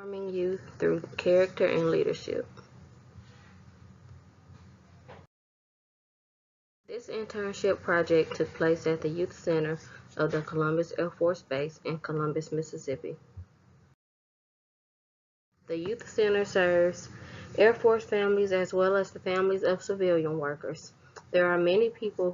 Forming youth through character and leadership. This internship project took place at the Youth Center of the Columbus Air Force Base in Columbus, Mississippi. The Youth Center serves Air Force families as well as the families of civilian workers. There are many people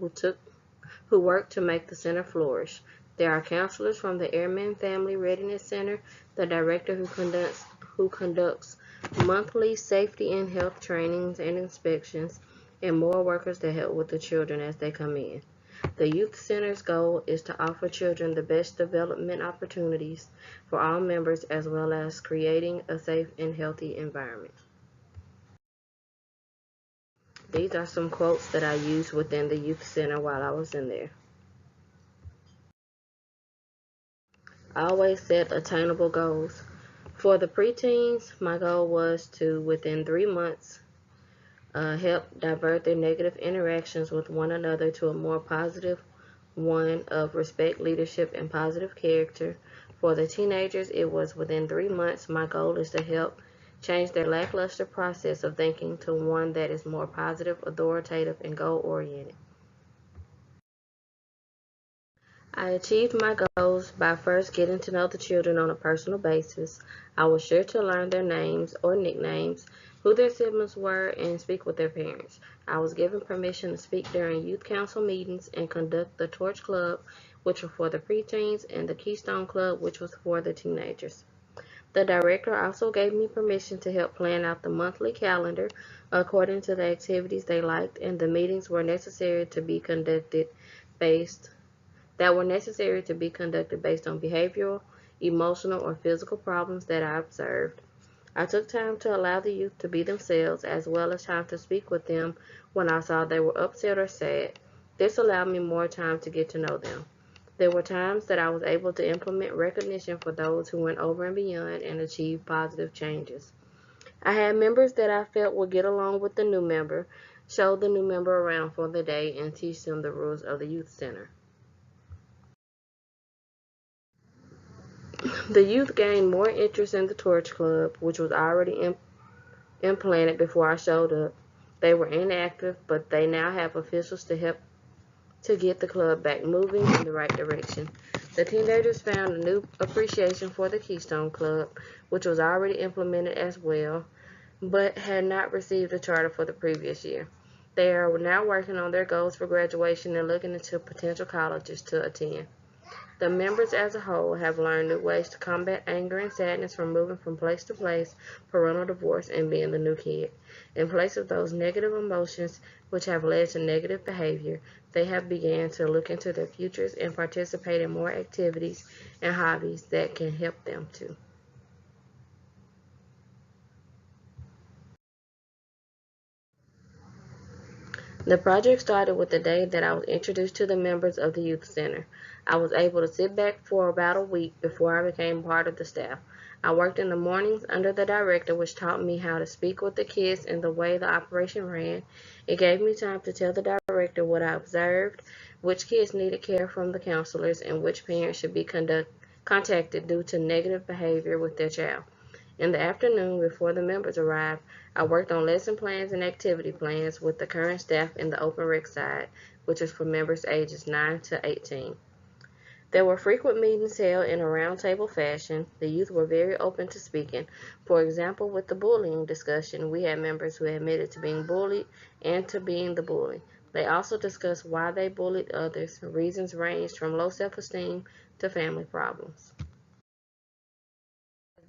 who work to make the center flourish. There are counselors from the Airman Family Readiness Center, the director who conducts monthly safety and health trainings and inspections, and more workers that help with the children as they come in. The Youth Center's goal is to offer children the best development opportunities for all members as well as creating a safe and healthy environment. These are some quotes that I used within the Youth Center while I was in there. Always set attainable goals. For the preteens, my goal was to, within 3 months, help divert their negative interactions with one another to a more positive one of respect, leadership, and positive character. For the teenagers, it was within 3 months. My goal is to help change their lackluster process of thinking to one that is more positive, authoritative, and goal-oriented. I achieved my goals by first getting to know the children on a personal basis. I was sure to learn their names or nicknames, who their siblings were, and speak with their parents. I was given permission to speak during youth council meetings and conduct the Torch Club, which was for the preteens, and the Keystone Club, which was for the teenagers. The director also gave me permission to help plan out the monthly calendar according to the activities they liked, and the meetings were necessary to be conducted based on behavioral, emotional, or physical problems that I observed. I took time to allow the youth to be themselves as well as time to speak with them when I saw they were upset or sad. This allowed me more time to get to know them. There were times that I was able to implement recognition for those who went over and beyond and achieved positive changes. I had members that I felt would get along with the new member, show the new member around for the day, and teach them the rules of the youth center. The youth gained more interest in the Torch Club, which was already implanted before I showed up. They were inactive, but they now have officials to help to get the club back moving in the right direction. The teenagers found a new appreciation for the Keystone Club, which was already implemented as well, but had not received a charter for the previous year. They are now working on their goals for graduation and looking into potential colleges to attend. The members as a whole have learned new ways to combat anger and sadness from moving from place to place, parental divorce, and being the new kid. In place of those negative emotions which have led to negative behavior, they have begun to look into their futures and participate in more activities and hobbies that can help them to. The project started with the day that I was introduced to the members of the Youth Center. I was able to sit back for about a week before I became part of the staff. I worked in the mornings under the director, which taught me how to speak with the kids and the way the operation ran. It gave me time to tell the director what I observed, which kids needed care from the counselors, and which parents should be contacted due to negative behavior with their child. In the afternoon, before the members arrived, I worked on lesson plans and activity plans with the current staff in the open rec side, which is for members ages 9 to 18. There were frequent meetings held in a roundtable fashion. The youth were very open to speaking. For example, with the bullying discussion, we had members who admitted to being bullied and to being the bully. They also discussed why they bullied others. Reasons ranged from low self-esteem to family problems.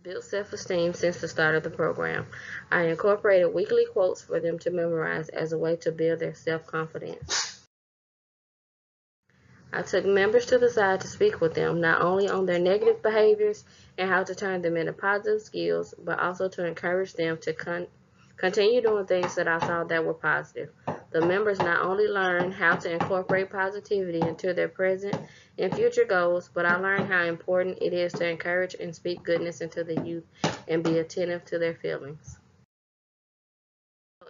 Built self-esteem since the start of the program. I incorporated weekly quotes for them to memorize as a way to build their self-confidence. I took members to the side to speak with them, not only on their negative behaviors and how to turn them into positive skills, but also to encourage them to continue doing things that I saw that were positive. The members not only learned how to incorporate positivity into their present and future goals, but I learned how important it is to encourage and speak goodness into the youth and be attentive to their feelings.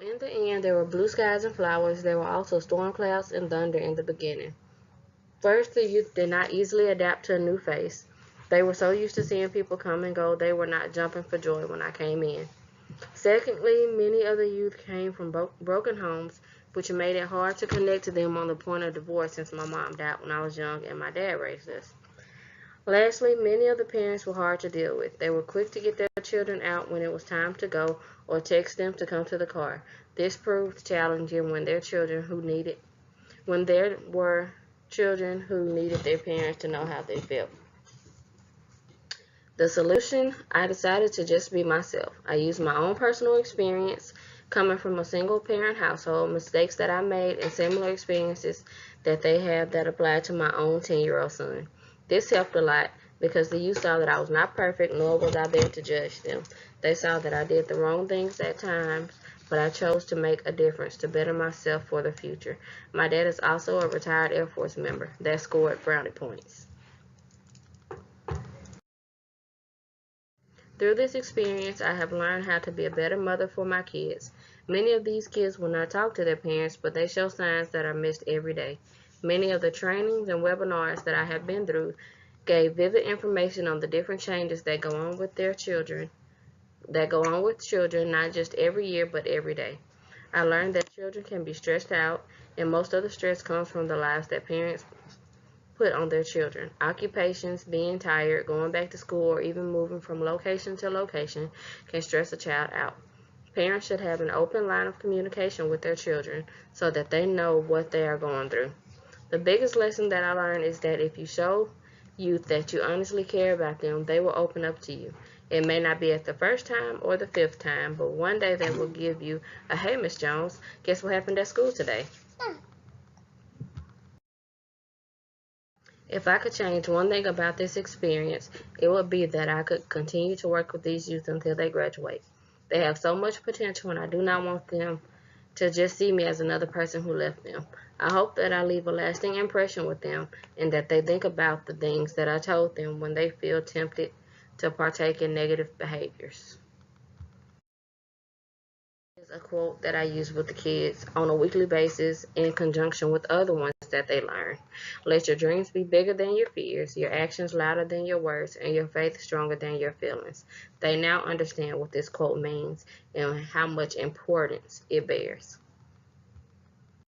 In the end, there were blue skies and flowers. There were also storm clouds and thunder in the beginning. First, the youth did not easily adapt to a new face. They were so used to seeing people come and go, they were not jumping for joy when I came in. Secondly, many of the youth came from broken homes, which made it hard to connect to them on the point of divorce since my mom died when I was young and my dad raised us. Lastly, many of the parents were hard to deal with. They were quick to get their children out when it was time to go or text them to come to the car. This proved challenging when there were children who needed their parents to know how they felt. The solution, I decided to just be myself. I used my own personal experience coming from a single parent household, mistakes that I made, and similar experiences that they have that apply to my own 10-year-old son. This helped a lot because the youth saw that I was not perfect, nor was I there to judge them. They saw that I did the wrong things at times, but I chose to make a difference to better myself for the future. My dad is also a retired Air Force member that scored brownie points. Through this experience, I have learned how to be a better mother for my kids. Many of these kids will not talk to their parents, but they show signs that are missed every day. Many of the trainings and webinars that I have been through gave vivid information on the different changes that go on with children, not just every year, but every day. I learned that children can be stressed out, and most of the stress comes from the lives that parents put on their children. Occupations, being tired, going back to school, or even moving from location to location can stress a child out. Parents should have an open line of communication with their children so that they know what they are going through. The biggest lesson that I learned is that if you show youth that you honestly care about them, they will open up to you. It may not be at the first time or the fifth time, but one day they will give you a, "Hey, Miss Jones, guess what happened at school today?" If I could change one thing about this experience, it would be that I could continue to work with these youth until they graduate. They have so much potential, and I do not want them to just see me as another person who left them. I hope that I leave a lasting impression with them and that they think about the things that I told them when they feel tempted to partake in negative behaviors. Is a quote that I use with the kids on a weekly basis in conjunction with other ones that they learn. Let your dreams be bigger than your fears, your actions louder than your words, and your faith stronger than your feelings. They now understand what this quote means and how much importance it bears.